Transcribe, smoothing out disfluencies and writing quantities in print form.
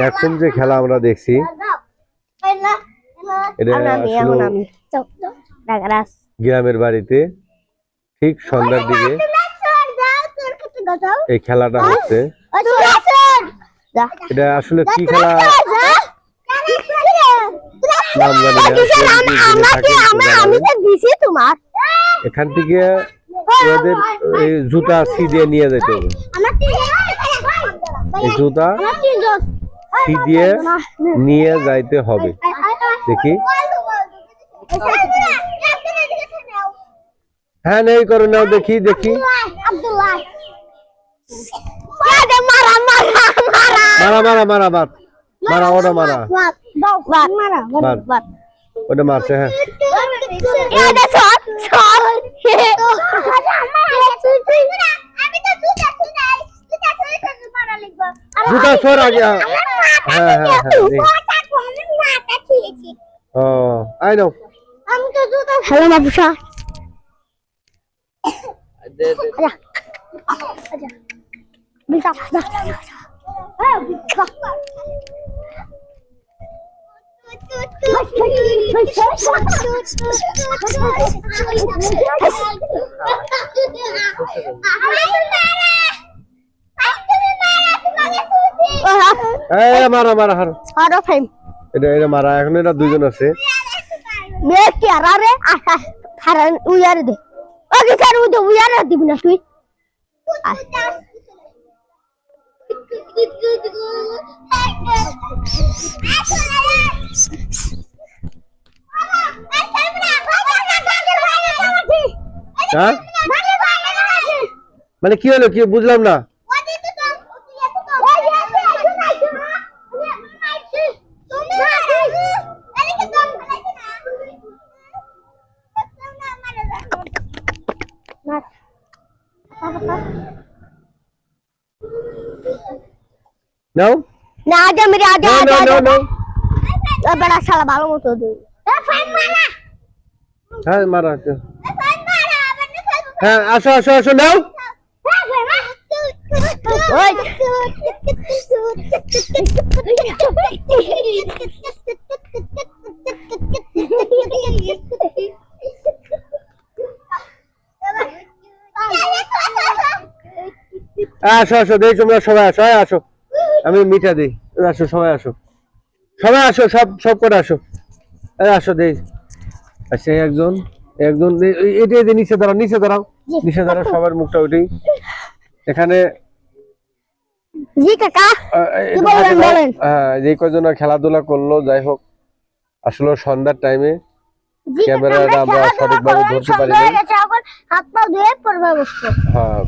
এখন যে খেলা আমরা দেখছি এটা গ্রামের বাড়িতে ঠিক সন্ধ্যার দিকে এই খেলাটা হচ্ছে। এটা আসলে কি খেলা নাম জানি না। এখান থেকে ওদের এই জুতা সি দিয়ে নিয়ে যেতে হবে, এই জুতা সি দিয়ে নিয়ে যাইতে হবে। দেখি হ্যাঁ নেই করো নাও, দেখি দেখি মারা মারা মারা বাদ মারা ওটা মারা ওটা মারছে। হ্যাঁ জুতা সর আগে। হ্যাঁ হ্যাঁ ও আই নো হ্যালো মাপুসা মারা মারা হার এটা এটা মারা। এখন এটা দুইজন আছে। দিবি না তুই মানে কি হলো, কি বুঝলাম না। No? না আজা মেরে আজা No, no, no, no. বড় শালা ভালো মতো দে। হ্যাঁ মারা। হ্যাঁ আসো আসো আসো নাও। ওই আসো আসো দেই, তোমরা সবাই আসো। আসো আমি মিঠা দিই। আসো সবাই আসো, সবাই আসো, সব সব করে আসো। আসো দেই। আচ্ছা একজন একজন এটা নিচে দাঁড়াও, নিচে দাঁড়াও, নিচে দাঁড়াও, সবার মুখটা ওইটাই। এখানে জি কাকা কি বলেন বলেন। যে কয়জন খেলাধুলা করলো, যাই হোক আসলে সন্ধ্যার টাইমে ক্যামেরাটা আমরা সঠিকভাবে ধরতে পারিনি। হাত পা ধুয়ে পড়বে বসতে। হ্যাঁ